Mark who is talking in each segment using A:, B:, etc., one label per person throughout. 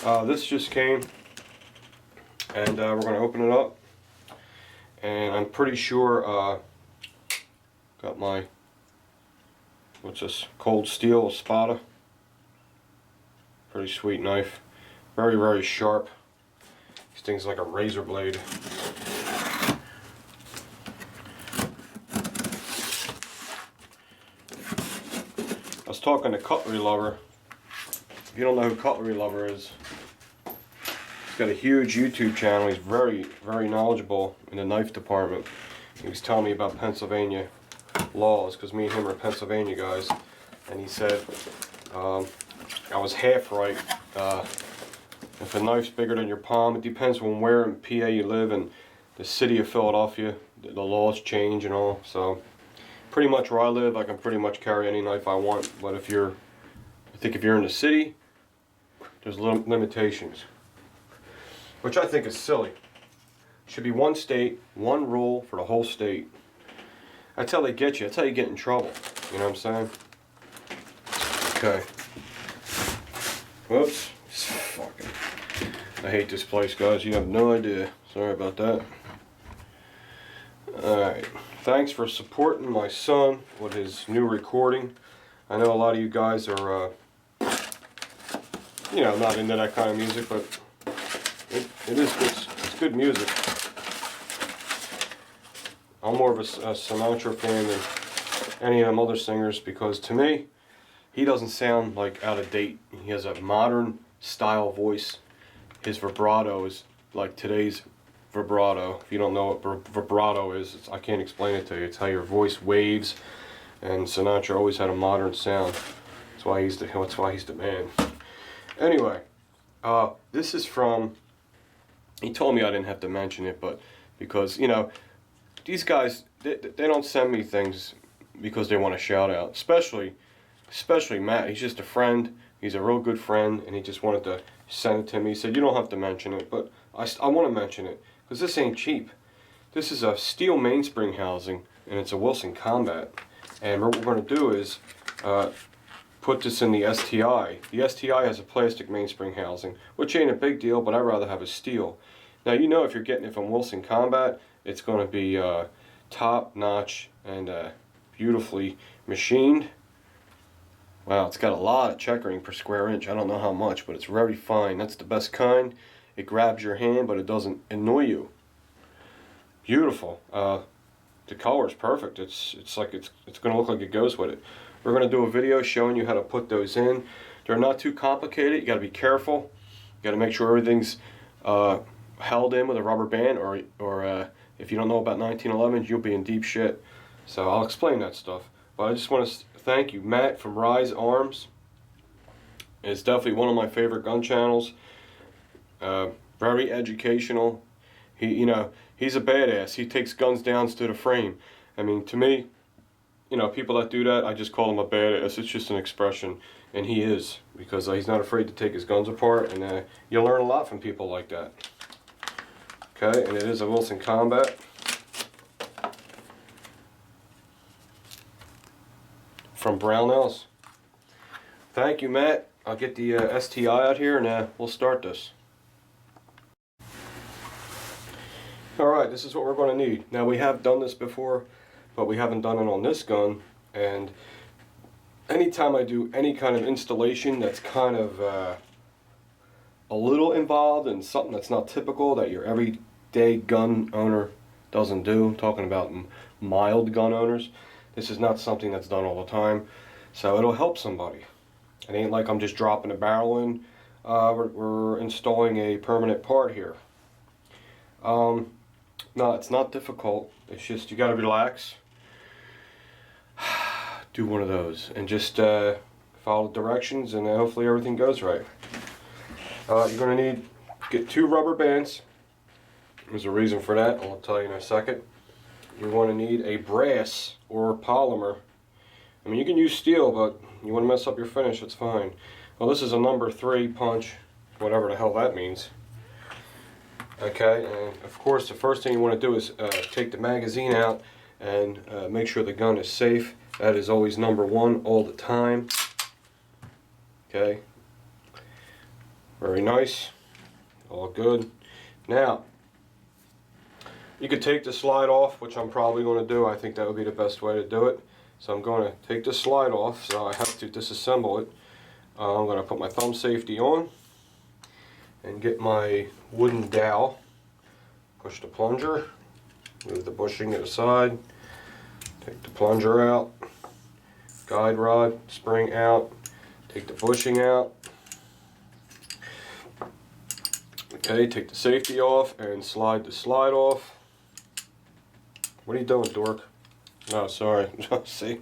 A: This just came, and we're going to open it up. And I'm pretty sure, got my, what's this, cold steel Espada. Pretty sweet knife. Very, very sharp. These things like a razor blade. I was talking to Cutlery Lover. If you don't know who Cutlery Lover is, he's got a huge YouTube channel. He's very, very knowledgeable in the knife department. He was telling me about Pennsylvania laws, because me and him are Pennsylvania guys. And he said, I was half right. If a knife's bigger than your palm, it depends on where in PA you live, and the city of Philadelphia, the laws change and all. So pretty much where I live, I can pretty much carry any knife I want. But if you're, I think if you're in the city, there's limitations, which I think is silly. Should be one state, one rule for the whole state. That's how they get you. That's how you get in trouble. You know what I'm saying? Okay. Whoops. Fucking. I hate this place, guys. You have no idea. Sorry about that. Alright. Thanks for supporting my son with his new recording. I know a lot of you guys are, you know, not into that kind of music, but it is good. It's good music. I'm more of a Sinatra fan than any of them other singers, because to me, he doesn't sound like out of date. He has a modern style voice. His vibrato is like today's vibrato. If you don't know what vibrato is, I can't explain it to you. It's how your voice waves, and Sinatra always had a modern sound. That's why he's the man. Anyway, this is from, he told me I didn't have to mention it, but because, you know, these guys, they don't send me things because they want a shout out. Especially Matt. He's just a friend. He's a real good friend, and he just wanted to send it to me. He said, you don't have to mention it, but I want to mention it because this ain't cheap. This is a steel mainspring housing, and it's a Wilson Combat. And what we're going to do is put this in the STI. The STI has a plastic mainspring housing, which ain't a big deal, but I'd rather have a steel. Now, you know, if you're getting it from Wilson Combat, it's going to be top notch and beautifully machined. Wow, it's got a lot of checkering per square inch. I don't know how much, but it's very fine. That's the best kind. It grabs your hand, but it doesn't annoy you. Beautiful. The color is perfect. It's going to look like it goes with it. We're going to do a video showing you how to put those in. They're not too complicated. You got to be careful. You got to make sure everything's held in with a rubber band, or if you don't know about 1911s, you'll be in deep shit. So I'll explain that stuff. But I just want to thank you, Matt from Rise Arms. It's definitely one of my favorite gun channels. Very educational. You know, he's a badass. He takes guns down to the frame. I mean, to me, you know, people that do that, I just call him a badass. It's just an expression, and he is, because he's not afraid to take his guns apart, and you'll learn a lot from people like that. Okay, and it is a Wilson Combat. From Brownells. Thank you, Matt. I'll get the STI out here, and we'll start this. Alright, this is what we're going to need. Now, we have done this before, but we haven't done it on this gun, and anytime I do any kind of installation that's kind of a little involved in something that's not typical, that your everyday gun owner doesn't do, I'm talking about mild gun owners, this is not something that's done all the time, so it'll help somebody. It ain't like I'm just dropping a barrel in. We're installing a permanent part here. No, it's not difficult. It's just you gotta relax. Do one of those and just follow the directions, and hopefully everything goes right. You're gonna get 2 rubber bands. There's a reason for that. I'll tell you in a second. You're going to need a brass or polymer. I mean, you can use steel, but you want to mess up your finish, it's fine. Well, this is a number 3 punch, whatever the hell that means. Okay, and of course the first thing you want to do is take the magazine out and make sure the gun is safe. That is always number 1 all the time. Okay. Very nice. All good. Now, you could take the slide off, which I'm probably going to do. I think that would be the best way to do it. So I'm going to take the slide off, so I have to disassemble it. I'm going to put my thumb safety on and get my wooden dowel. Push the plunger, move the bushing to the side, take the plunger out, guide rod, spring out, take the bushing out. Okay, take the safety off and slide the slide off. What are you doing, dork? No, sorry. See?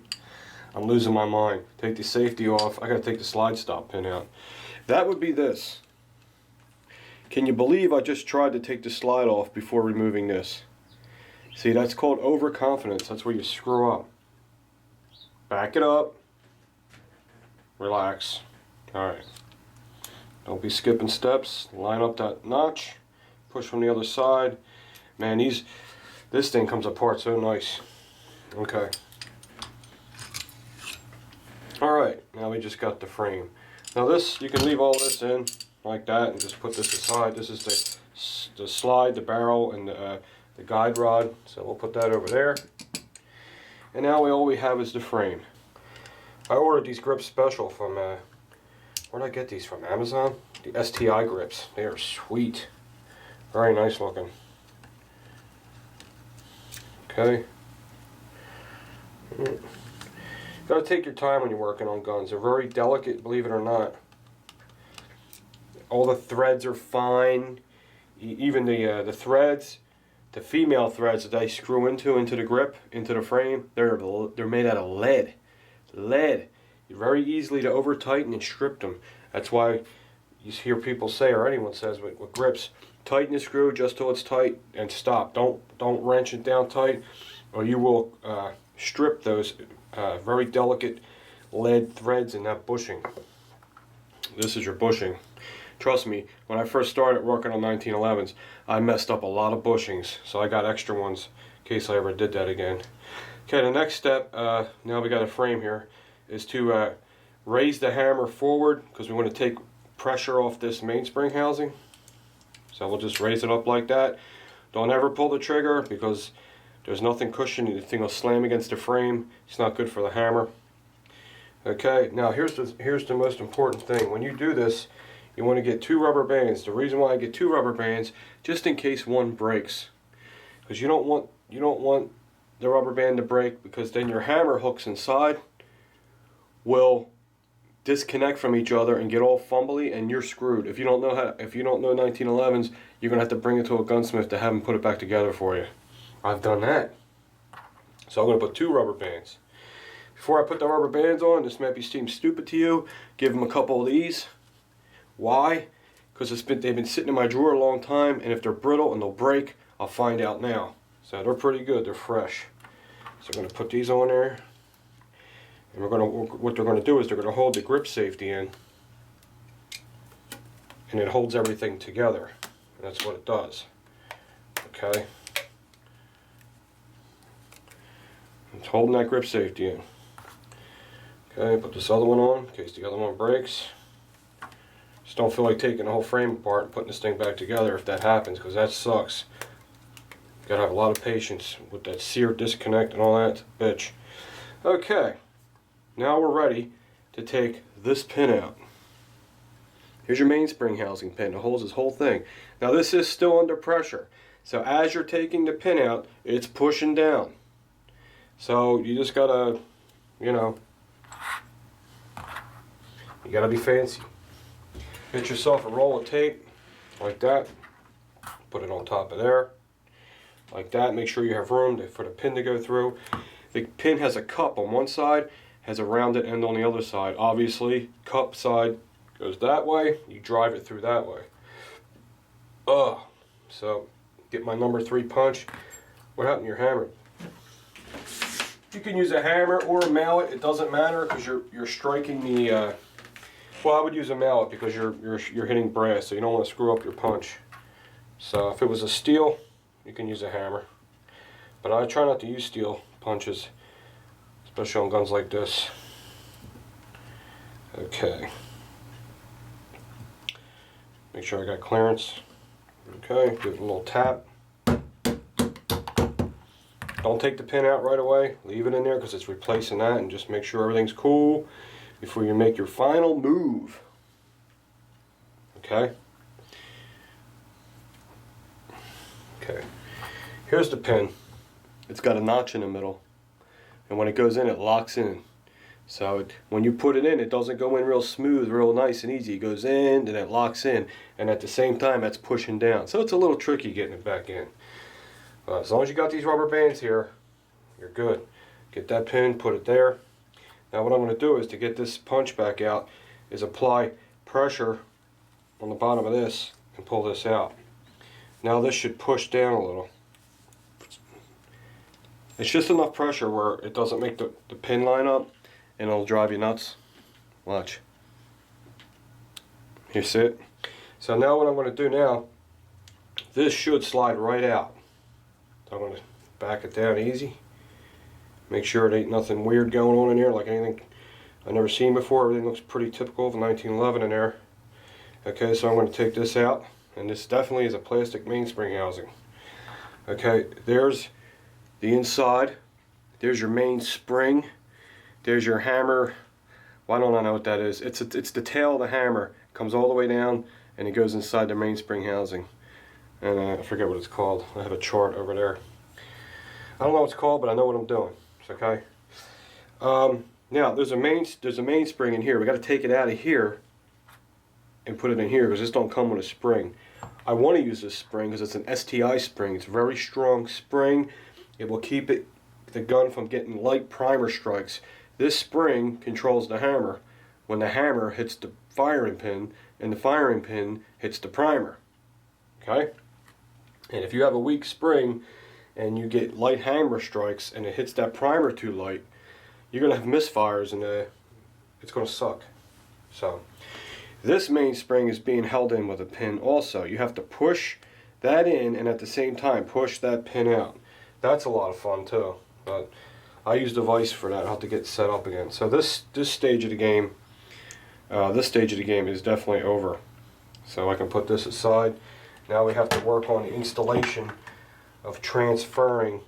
A: I'm losing my mind. Take the safety off. I gotta take the slide stop pin out. That would be this. Can you believe I just tried to take the slide off before removing this? See, that's called overconfidence. That's where you screw up. Back it up. Relax. Alright. Don't be skipping steps. Line up that notch. Push from the other side. Man, this thing comes apart so nice. Okay. Alright, now we just got the frame. Now this, you can leave all this in like that and just put this aside. This is the slide, the barrel, and the guide rod. So we'll put that over there. And now all we have is the frame. I ordered these grips special from, where did I get these from? Amazon? The Sti Grips. They are sweet. Very nice looking. Okay. You gotta take your time when you're working on guns. They're very delicate, believe it or not. All the threads are fine. Even the threads, the female threads that they screw into the grip, into the frame, they're made out of lead. Lead. Very easily to over tighten and strip them. That's why you hear people say, or anyone says with grips, tighten the screw just till it's tight and stop. Don't wrench it down tight, or you will strip those very delicate lead threads in that bushing. This is your bushing. Trust me, when I first started working on 1911s, I messed up a lot of bushings, so I got extra ones in case I ever did that again. Okay, the next step, now we got a frame here, is to raise the hammer forward because we want to take pressure off this mainspring housing. So we'll just raise it up like that. Don't ever pull the trigger because there's nothing cushioning. The thing will slam against the frame. It's not good for the hammer. Okay, now here's the most important thing. When you do this, you want to get 2 rubber bands. The reason why I get 2 rubber bands, just in case one breaks, because you don't want the rubber band to break, because then your hammer hooks inside will disconnect from each other and get all fumbly, and you're screwed. If you don't know 1911s, you're gonna have to bring it to a gunsmith to have him put it back together for you. I've done that. So I'm gonna put 2 rubber bands. Before I put the rubber bands on, this might be seem stupid to you, give them a couple of these. Why? Because they've been sitting in my drawer a long time, and if they're brittle and they'll break, I'll find out now. So they're pretty good, they're fresh. So I'm gonna put these on there. And what they're going to do is they're going to hold the grip safety in, and it holds everything together. And that's what it does. Okay? It's holding that grip safety in. Okay, put this other one on in case the other one breaks. Just don't feel like taking the whole frame apart and putting this thing back together if that happens, because that sucks. You gotta have a lot of patience with that sear disconnect and all that. Bitch. Okay. Now we're ready to take this pin out. Here's your mainspring housing pin. It holds this whole thing. Now this is still under pressure. So as you're taking the pin out, it's pushing down. So you just gotta, you gotta be fancy. Get yourself a roll of tape, like that. Put it on top of there, like that. Make sure you have room for the pin to go through. The pin has a cup on one side, has a rounded end on the other side. Obviously, cup side goes that way, you drive it through that way. So get my number 3 punch. What happened to your hammer? You can use a hammer or a mallet, it doesn't matter, because you're striking the well, I would use a mallet because you're hitting brass, so you don't want to screw up your punch. So if it was a steel, you can use a hammer. But I try not to use steel punches, especially on guns like this. Okay. Make sure I got clearance. Okay, give it a little tap. Don't take the pin out right away. Leave it in there because it's replacing that, and just make sure everything's cool before you make your final move. Okay? Okay. Here's the pin. It's got a notch in the middle. And when it goes in, it locks in. So when you put it in, it doesn't go in real smooth, real nice and easy. It goes in, and it locks in. And at the same time, that's pushing down. So it's a little tricky getting it back in. As long as you got these rubber bands here, you're good. Get that pin, put it there. Now what I'm going to do is, to get this punch back out, is apply pressure on the bottom of this and pull this out. Now this should push down a little. It's just enough pressure where it doesn't make the pin line up, and it'll drive you nuts. Watch. You see it? So now what I'm going to do now, this should slide right out. I'm going to back it down easy. Make sure it ain't nothing weird going on in here, like anything I've never seen before. Everything looks pretty typical of 1911 in there. Okay, so I'm going to take this out, and this definitely is a plastic mainspring housing. Okay, there's the inside. There's your main spring. There's your hammer. Well, I don't know what that is. It's the tail of the hammer. It comes all the way down, and it goes inside the mainspring housing. And I forget what it's called. I have a chart over there. I don't know what it's called, but I know what I'm doing. It's okay. Now there's a mainspring in here. We got to take it out of here and put it in here because this don't come with a spring. I want to use this spring because it's an STI spring. It's a very strong spring. It will keep the gun from getting light primer strikes. This spring controls the hammer. When the hammer hits the firing pin, and the firing pin hits the primer. Okay. And if you have a weak spring and you get light hammer strikes and it hits that primer too light, you're going to have misfires, and it's going to suck. So this mainspring is being held in with a pin also. You have to push that in and at the same time push that pin out. That's a lot of fun too. But I use the vise for that. I'll have to get set up again. So this stage of the game, is definitely over. So I can put this aside. Now we have to work on the installation of transferring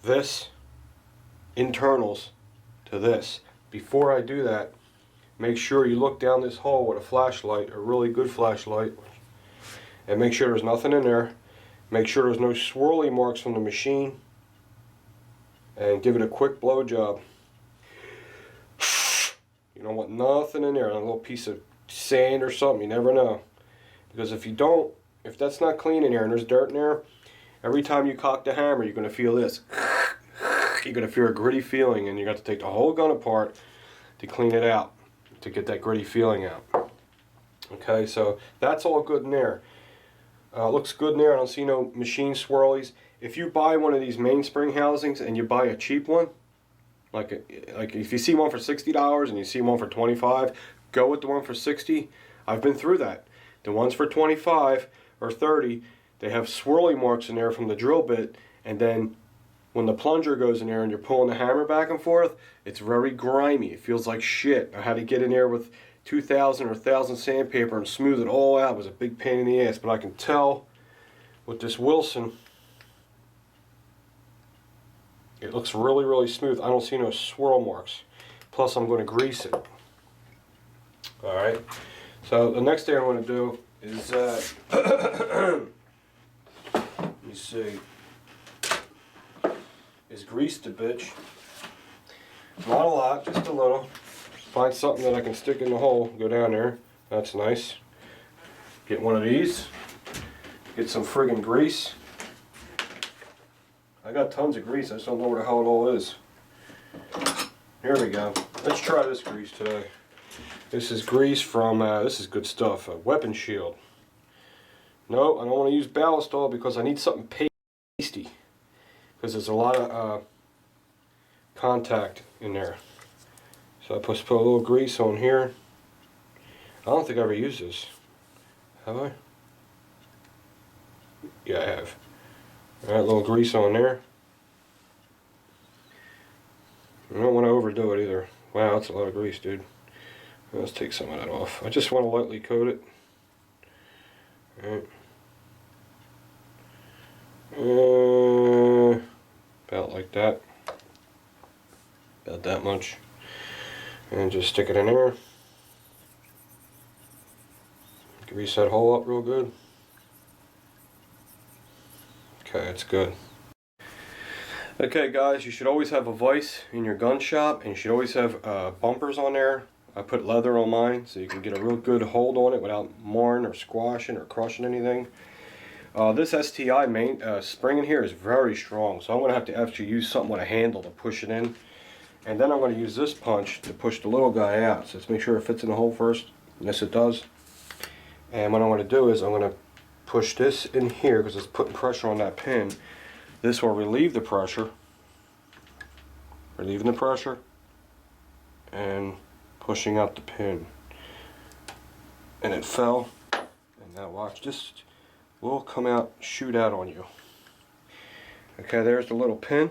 A: this internals to this. Before I do that, make sure you look down this hole with a flashlight, a really good flashlight, and make sure there's nothing in there. Make sure there's no swirly marks from the machine, and give it a quick blow job. You don't want nothing in there, a little piece of sand or something, you never know. Because if that's not clean in there and there's dirt in there, every time you cock the hammer, you're going to feel this. You're going to feel a gritty feeling, and you got to take the whole gun apart to clean it out, to get that gritty feeling out. Okay, so that's all good in there. Looks good in there. I don't see no machine swirlies. If you buy one of these mainspring housings and you buy a cheap one, like if you see one for $60 and you see one for $25, go with the one for $60. I've been through that. The ones for $25 or $30, they have swirly marks in there from the drill bit, and then when the plunger goes in there and you're pulling the hammer back and forth, it's very grimy. It feels like shit. I had to get in there with 2000 or 1000 sandpaper and smooth it all out. It was a big pain in the ass, but I can tell with this Wilson, it looks really, really smooth. I don't see no swirl marks. Plus, I'm going to grease it. Alright, so the next thing I'm going to do is, let me see, is grease the bitch. Not a lot, just a little. Find something that I can stick in the hole, go down there. That's nice. Get one of these. Get some friggin' grease. I got tons of grease, I just don't know where the hell it all is. Here we go. Let's try this grease today. This is grease from, this is good stuff, a weapon shield. No, I don't want to use ballast oil because I need something pasty. Because there's a lot of contact in there. So I put a little grease on here. I don't think I ever used this. Have I? Yeah, I have. Alright, a little grease on there. I don't want to overdo it either. Wow, that's a lot of grease, dude. Let's take some of that off. I just want to lightly coat it. Alright. About like that. About that much. And just stick it in there. Grease that hole up real good. Okay, it's good. Okay guys, you should always have a vise in your gun shop, and you should always have bumpers on there. I put leather on mine so you can get a real good hold on it without marring or squashing or crushing anything. This STI main spring in here is very strong, so I'm going to have to actually use something with a handle to push it in. And then I'm going to use this punch to push the little guy out. So let's make sure it fits in the hole first. Yes, it does. And what I'm going to do is I'm going to push this in here because it's putting pressure on that pin. This will relieve the pressure. Relieving the pressure. And pushing out the pin. And it fell. And now watch, this will come out, shoot out on you. Okay, there's the little pin.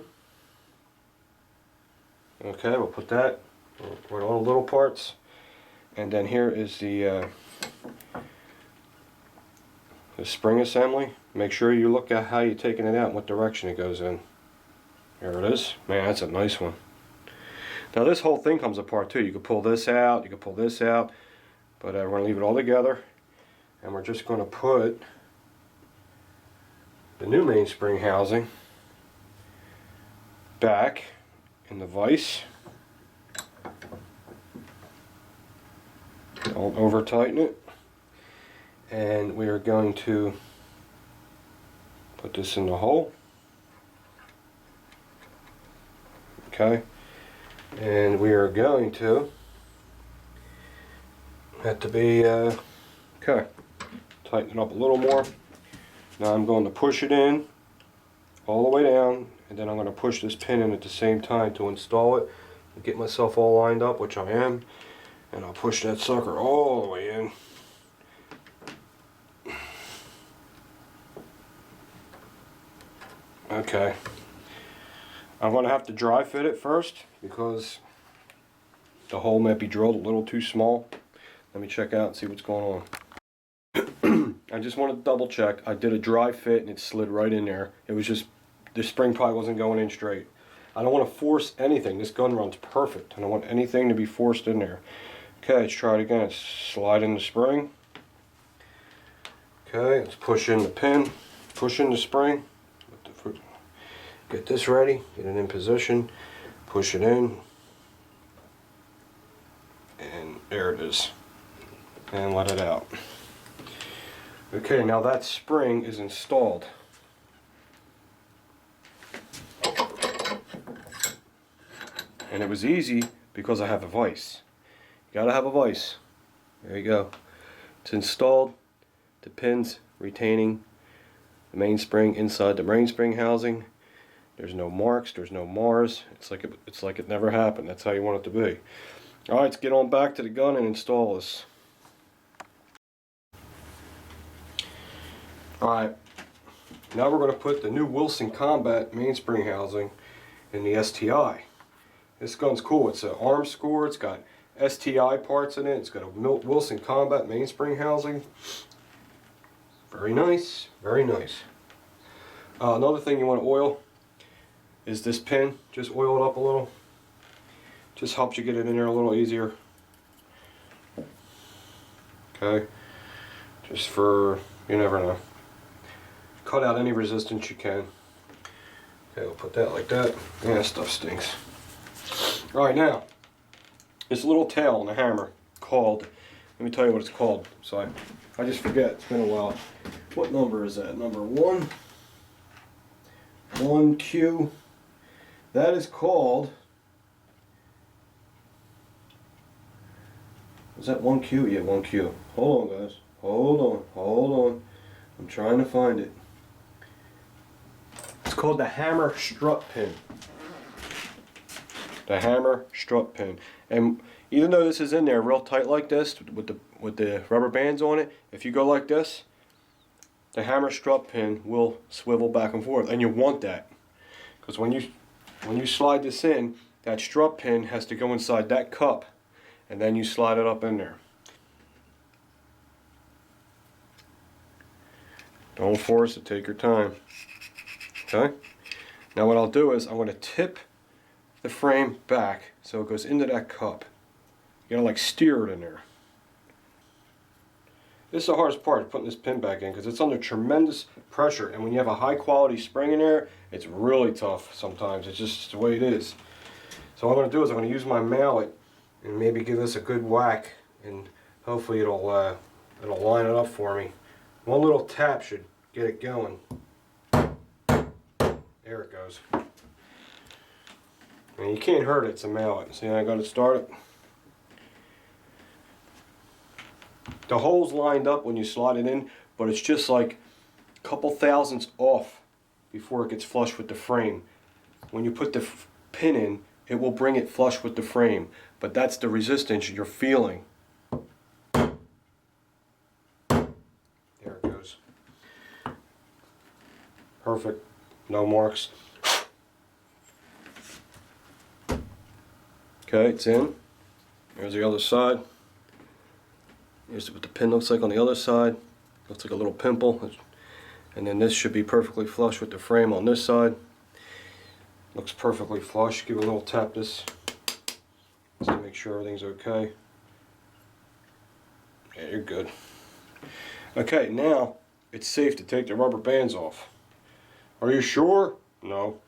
A: Okay, we'll put that with all the little parts. And then here is the spring assembly. Make sure you look at how you're taking it out and what direction it goes in. There it is. Man, that's a nice one. Now this whole thing comes apart too. You can pull this out, you can pull this out, but we're going to leave it all together. And we're just going to put the new mainspring housing back in the vise. Don't over tighten it. And we are going to put this in the hole. Okay. And we are going to have to be okay. Tighten it up a little more. Now I'm going to push it in all the way down, and then I'm going to push this pin in at the same time to install it and get myself all lined up, which I am. And I'll push that sucker all the way in. Okay. I'm going to have to dry fit it first because the hole might be drilled a little too small. Let me check out and see what's going on. I just wanted to double check. I did a dry fit and it slid right in there. It was just, the spring probably wasn't going in straight. I don't want to force anything. This gun runs perfect. I don't want anything to be forced in there. Okay, let's try it again. Let's slide in the spring. Okay, let's push in the pin. Push in the spring. Get this ready. Get it in position. Push it in. And there it is. And let it out. Okay, now that spring is installed. And it was easy because I have a vise. You gotta have a vise. There you go. It's installed. The pins retaining the mainspring inside the mainspring housing. There's no marks, there's no mars. It's like it never happened. That's how you want it to be. Alright, let's get on back to the gun and install this. Alright, now we're going to put the new Wilson Combat mainspring housing in the STI. This gun's cool. It's an arm score, it's got STI parts in it, it's got a Wilson Combat mainspring housing. Very nice, very nice. Another thing you want to oil is this pin. Just oil it up a little. Just helps you get it in there a little easier. Okay, just for, you never know. Cut out any resistance you can. Okay, we'll put that like that. Yeah, that stuff stinks. Alright, now, this little tail on the hammer called, let me tell you what it's called. So I just forget, it's been a while. What number is that? Number 1Q. That is called, is that 1Q? Yeah, 1Q. Hold on, guys. Hold on. I'm trying to find it. It's called the hammer strut pin. The hammer strut pin. And even though this is in there real tight like this with the rubber bands on it, if you go like this, the hammer strut pin will swivel back and forth, and you want that because when you slide this in, that strut pin has to go inside that cup, and then you slide it up in there. Don't force it, take your time. Okay? Now what I'll do is I'm going to tip the frame back so it goes into that cup. You gotta like steer it in there. This is the hardest part, putting this pin back in, because it's under tremendous pressure, and when you have a high quality spring in there, it's really tough sometimes. It's just the way it is. So what I'm going to do is I'm going to use my mallet and maybe give this a good whack, and hopefully it'll line it up for me. One little tap should get it going. There it goes. And you can't hurt it, it's a mallet. See how I got it started? The hole's lined up when you slide it in, but it's just like a couple thousandths off before it gets flush with the frame. When you put the pin in, it will bring it flush with the frame, but that's the resistance you're feeling. There it goes. Perfect. No marks. Okay, it's in. There's the other side. Here's what the pin looks like on the other side. Looks like a little pimple. And then this should be perfectly flush with the frame on this side. Looks perfectly flush. Give it a little tap this to make sure everything's okay. Yeah, you're good. Okay, now it's safe to take the rubber bands off. Are you sure? No.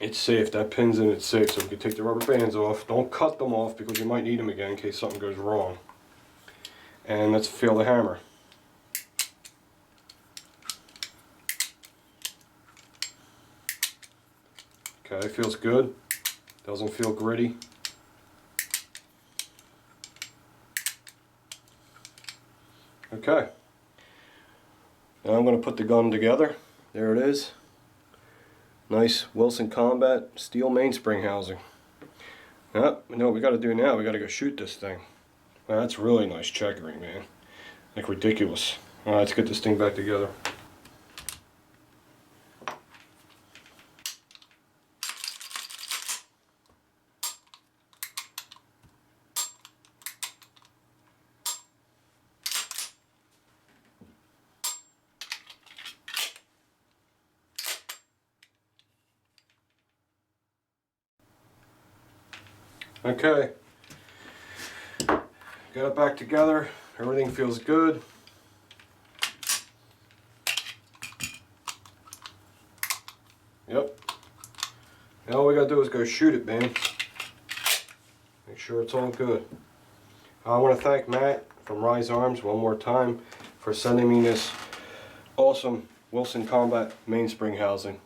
A: It's safe. That pin's in, it's safe. So we can take the rubber bands off. Don't cut them off because you might need them again in case something goes wrong. And let's feel the hammer. Okay, feels good. Doesn't feel gritty. Okay. Now I'm going to put the gun together. There it is. Nice Wilson Combat steel mainspring housing. Now, you know what we got to do now? We got to go shoot this thing. Wow, that's really nice checkering, man. Like ridiculous. Alright, let's get this thing back together. Okay, got it back together. Everything feels good. Yep. Now all we gotta do is go shoot it, man. Make sure it's all good. I want to thank Matt from Rise Arms one more time for sending me this awesome Wilson Combat mainspring housing.